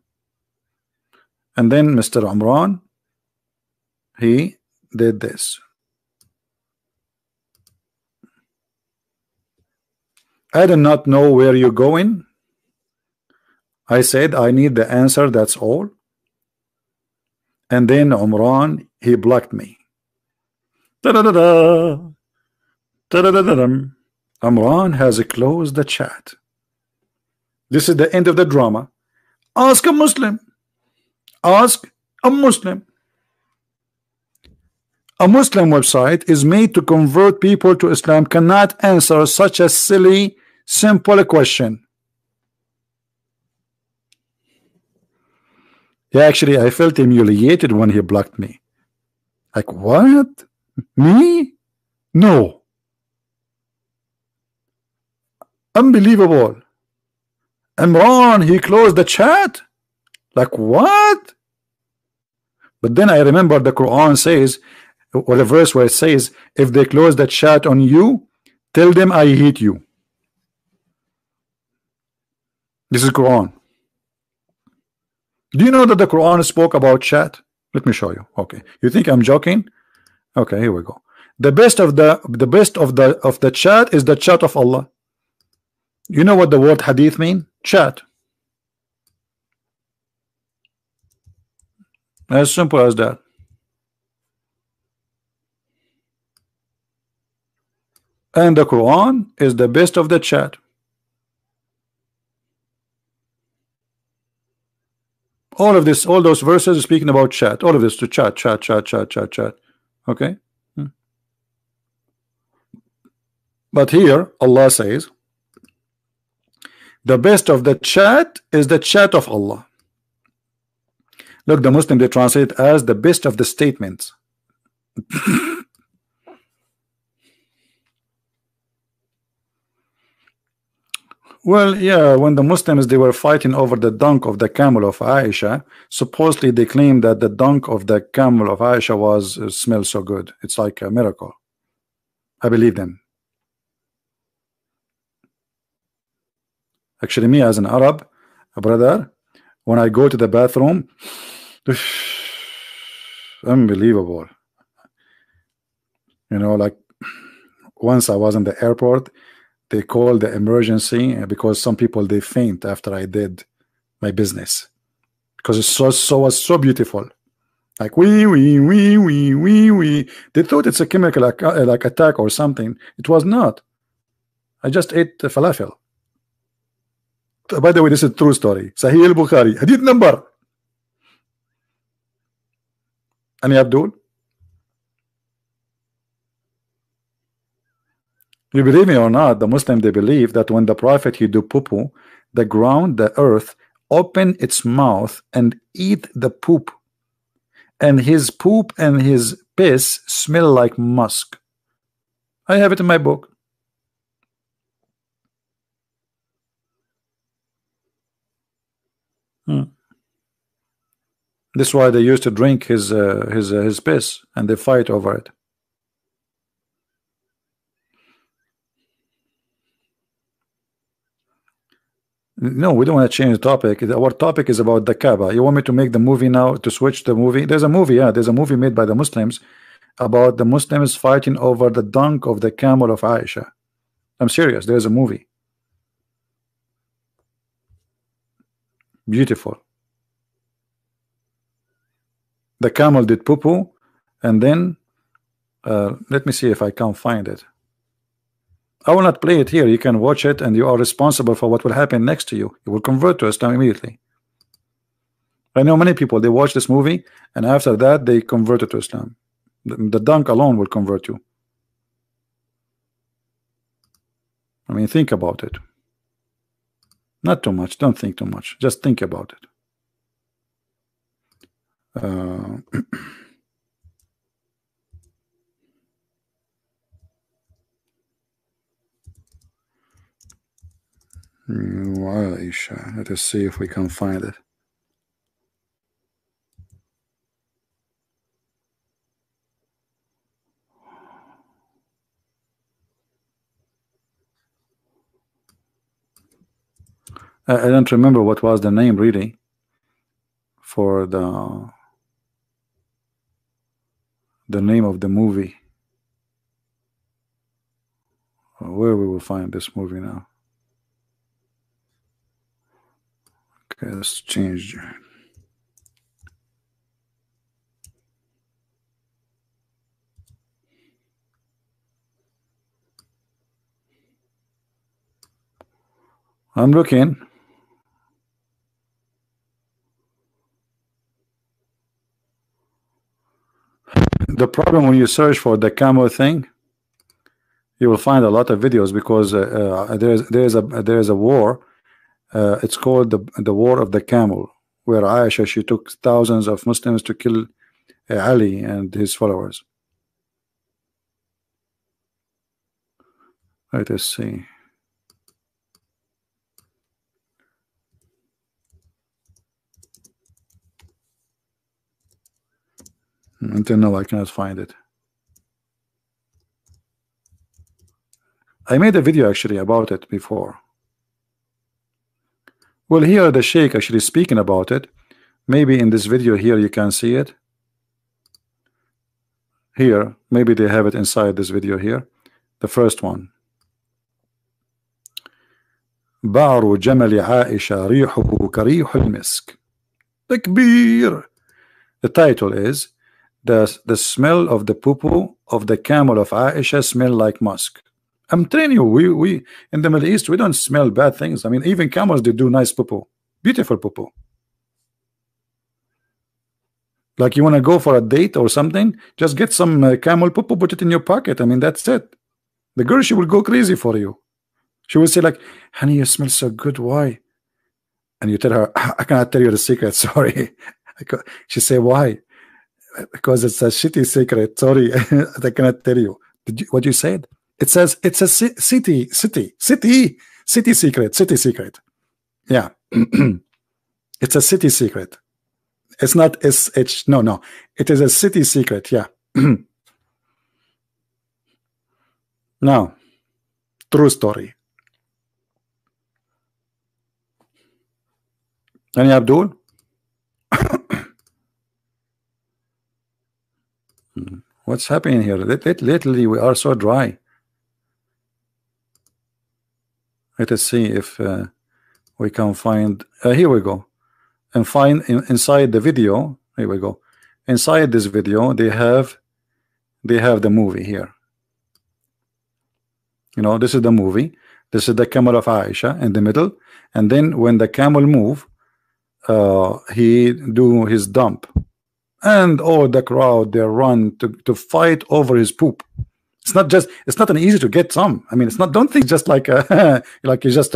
And then Mr. Umran, he did this. I do not know where you're going. I said I need the answer, that's all. And then Umran, he blocked me. Da-da-da-da. Da-da-da-da-da. Umran has closed the chat. This is the end of the drama. Ask a Muslim. Ask a Muslim. A Muslim website is made to convert people to Islam, cannot answer such a silly, simple question. Yeah, actually, I felt humiliated when he blocked me. Like, what? Me? No. Unbelievable. Imran, he closed the chat? Like, what? But then I remember the Quran says, or the verse where it says, if they close the chat on you, tell them I hate you. This is Quran. Do you know that the Quran spoke about chat? Let me show you. Okay. You think I'm joking? Okay, here we go. The best of the chat is the chat of Allah. You know what the word hadith mean? Chat. As simple as that. And the Quran is the best of the chat. All of this, all those verses are speaking about chat. All of this to chat. Okay. But here Allah says the best of the chat is the chat of Allah. Look, the Muslim, they translate it as the best of the statements. Well, yeah, when the Muslims, they were fighting over the dunk of the camel of Aisha, supposedly they claimed that the dunk of the camel of Aisha was smells so good. It's like a miracle. I believe them. Actually, me as an Arab, a brother, when I go to the bathroom, unbelievable. You know, like once I was in the airport, they called the emergency because some people, they faint after I did my business because it was so beautiful. Like we. They thought it's a chemical like attack or something. It was not. I just ate the falafel. By the way, this is a true story. Sahih al-Bukhari, hadith number. Ani Abdul? You believe me or not, the Muslim, they believe that when the Prophet he do poo-poo, the ground, the earth, open its mouth and eat the poop, and his poop and his piss smell like musk. I have it in my book. This is why they used to drink his piss, and they fight over it. No, we don't want to change the topic. Our topic is about the Kaaba. You want me to make the movie now, to switch the movie? There's a movie, yeah, there's a movie made by the Muslims about the Muslims fighting over the dunk of the camel of Aisha. I'm serious, there's a movie. Beautiful. The camel did poo-poo, and then let me see if I can find it. I will not play it here. You can watch it, and you are responsible for what will happen next to you. You will convert to Islam immediately. I know many people, they watch this movie, and after that they converted to Islam. The dunk alone will convert you. I mean, think about it. Not too much. Don't think too much. Just think about it. Aisha. Let us see if we can find it. I don't remember what was the name really for the name of the movie. Where we will find this movie now. Okay, let's change. I'm looking. The problem when you search for the camel thing, you will find a lot of videos because there's a war. It's called the War of the Camel, where Aisha, she took thousands of Muslims to kill Ali and his followers. Let us see. Until now I cannot find it. I made a video actually about it before. Well, here the Sheikh actually speaking about it. Maybe in this video here you can see it. Here, maybe they have it inside this video here. The first one. بعر جمل عائشة ريحه كريح المسك. تكبير. The title is the smell of the poo-poo of the camel of Aisha smell like musk. I'm telling you, we in the Middle East, we don't smell bad things. I mean, even camels, they do nice poo-poo, beautiful poo-poo. Like you want to go for a date or something, just get some camel poo-poo, put it in your pocket. I mean, that's it. The girl, she will go crazy for you. She will say like, honey, you smell so good. Why? And you tell her, I cannot tell you the secret. Sorry. She say, why? Because it's a shitty secret. Sorry, I cannot tell you. What you said? It says it's a city secret. Yeah, it's a city secret. It's not SH. No. It is a city secret. Yeah. Now, true story. Any Abdul? What's happening here? Lately we are so dry. Let us see if we can find. Here we go. And find inside the video. Here we go. Inside this video, they have the movie here. You know, this is the movie. This is the camel of Aisha in the middle, and then when the camel move, he do his dump, and all the crowd, they run to fight over his poop. It's not an easy to get some. I mean, it's not. Don't think just like like you just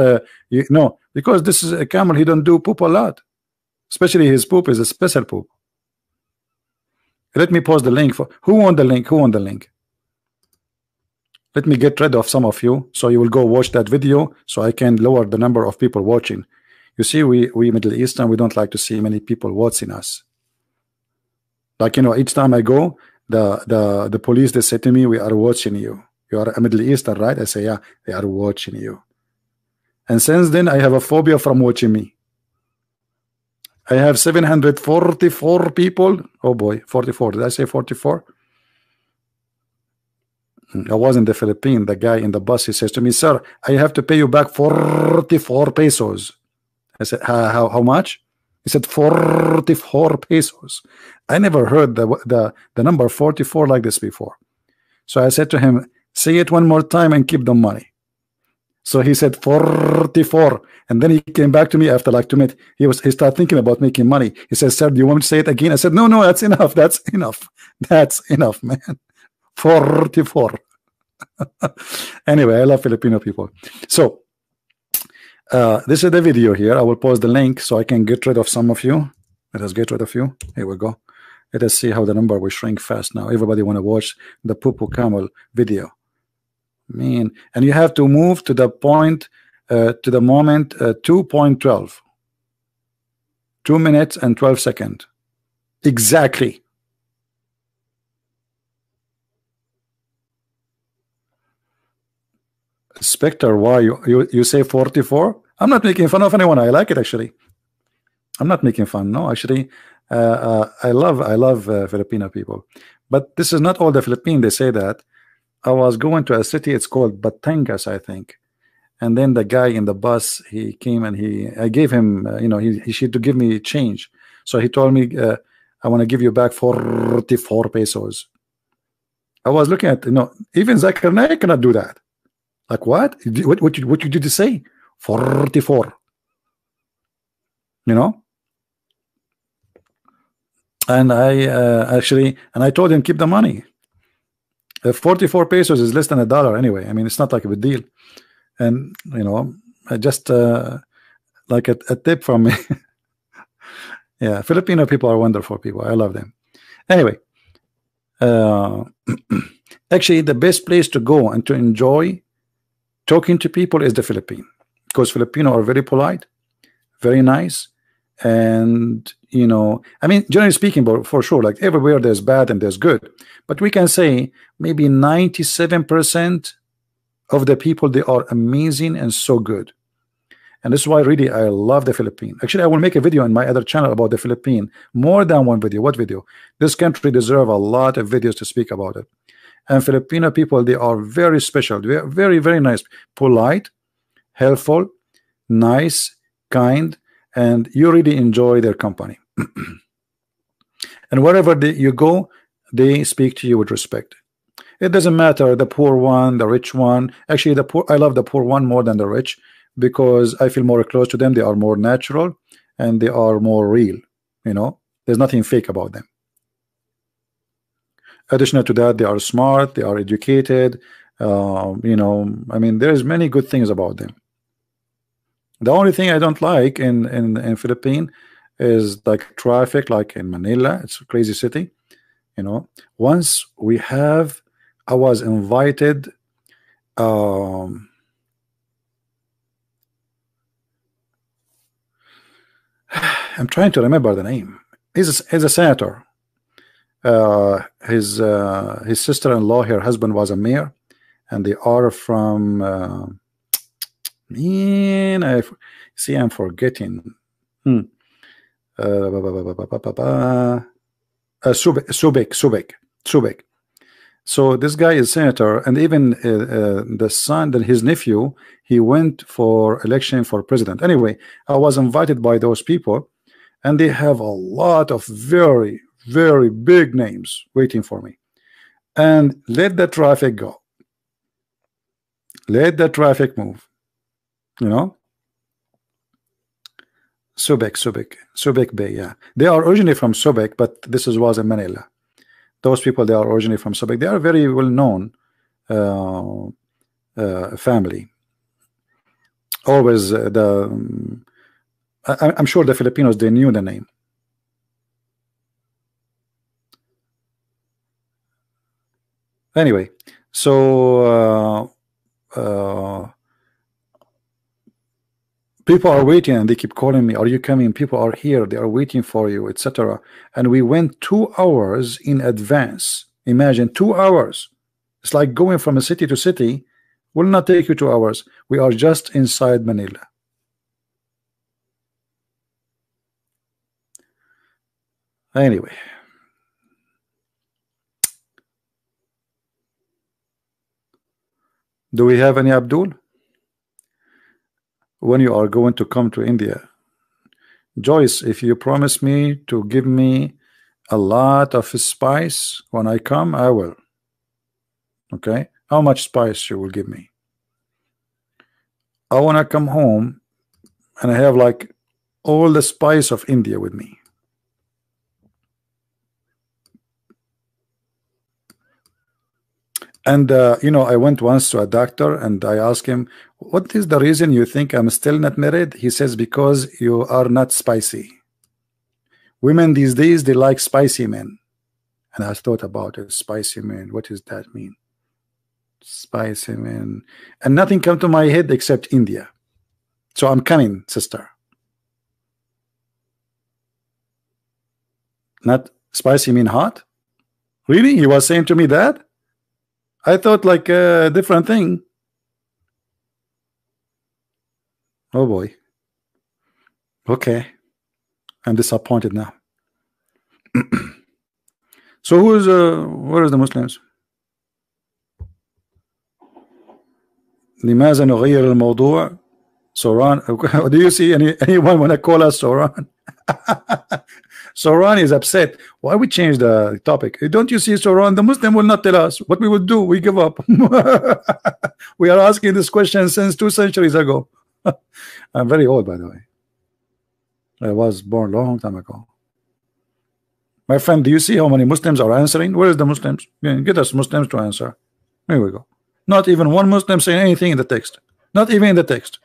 no, because this is a camel. He don't do poop a lot, especially his poop is a special poop. Let me post the link for who won the link. Who won the link? Let me get rid of some of you, so you will go watch that video, so I can lower the number of people watching. You see, we Middle Eastern, we don't like to see many people watching us. Like, you know, each time I go, the police, they say to me, we are watching you. You are a Middle Eastern, right? I say, yeah, they are watching you. And since then, I have a phobia from watching me. I have 744 people. Oh boy, 44. Did I say 44? I was in the Philippines. The guy in the bus, he says to me, sir, I have to pay you back 44 pesos. I said, how much? He said 44 pesos. I never heard the number 44 like this before. So I said to him, say it one more time and keep the money. So he said 44, and then he came back to me after like 2 minutes. He started thinking about making money. He said, "Sir, do you want me to say it again?" I said, "No, no, that's enough. That's enough. That's enough, man. 44." Anyway, I love Filipino people. So this is the video here. I will post the link so I can get rid of some of you. Let us get rid of you. Here we go. Let us see how the number will shrink fast now. Everybody want to watch the Poo Camel video. Man, and you have to move to the point, to the moment 2.12. 2 minutes and 12 seconds. Exactly. Spectre, why you say 44? I'm not making fun of anyone. I like it actually. I'm not making fun. No, actually, I love Filipino people. But this is not all the Philippines. They say that. I was going to a city. It's called Batangas, I think. And then the guy in the bus, he came and I gave him, you know, he should to give me change. So he told me, I want to give you back 44 pesos. I was looking at, you know, even Zakir Naik cannot do that. Like what? What you did to say? 44. You know? And I actually, and I told him keep the money. 44 pesos is less than $1 anyway. I mean, it's not like a big deal. And you know, I just like a tip from me. Yeah, Filipino people are wonderful people. I love them. Anyway, actually, the best place to go and to enjoy talking to people is the Philippines, because Filipino are very polite, very nice, and you know, I mean, generally speaking, but for sure, like everywhere there's bad and there's good, but we can say maybe 97% of the people, they are amazing and so good. And this is why really I love the Philippines. Actually, I will make a video on my other channel about the Philippines, more than one video. What video? This country deserve a lot of videos to speak about it. And Filipino people, they are very special. They are very, very nice, polite, helpful, nice, kind, and you really enjoy their company. And wherever you go, they speak to you with respect. It doesn't matter the poor one, the rich one. Actually, the poor, I love the poor one more than the rich, because I feel more close to them. They are more natural and they are more real. You know, there's nothing fake about them. Additional to that, they are smart, they are educated. You know, I mean, there's many good things about them. The only thing I don't like in Philippines is like traffic, like in Manila. It's a crazy city. You know, once I was invited. I'm trying to remember the name. He's a senator. His sister-in-law, her husband was a mayor, and they are from. Man, I'm forgetting. Subic. So this guy is senator, and even the son, that his nephew, he went for election for president. Anyway, I was invited by those people, and they have a lot of very, very big names waiting for me. And let the traffic go. Let the traffic move. You know? Subic Bay, yeah. They are originally from Subic, but this was in Manila. Those people, they are originally from Subic. They are very well known family. Always I'm sure the Filipinos, they knew the name. Anyway, so people are waiting and they keep calling me, are you coming? People are here, they are waiting for you, etc. And we went 2 hours in advance. Imagine 2 hours. It's like going from a city to city will not take you 2 hours. We are just inside Manila. Anyway, do we have any Abdul? When you are going to come to India, Joyce, if you promise me to give me a lot of spice when I come, I will. Okay, how much spice you will give me? I want to come home and I have like all the spice of India with me. And you know, I went once to a doctor and I asked him, what is the reason you think I'm still not married? He says, because you are not spicy. Women these days, they like spicy men. And I thought about it. Spicy men, what does that mean? Spicy men. And nothing come to my head except India. So I'm coming, sister. Not spicy mean hot? Really? He was saying to me that? I thought like a different thing. Oh boy. Okay. I'm disappointed now. So who's where is the Muslims? لماذا نغير الموضوع? Soran, do you see anyone want to call us Soran? Soran is upset. Why we change the topic? Don't you see, Soran? The Muslim will not tell us what we would do. We give up. We are asking this question since 2 centuries ago. I'm very old, by the way. I was born a long time ago. My friend, do you see how many Muslims are answering? Where is the Muslims? Get us Muslims to answer. Here we go. Not even one Muslim saying anything in the text. Not even in the text.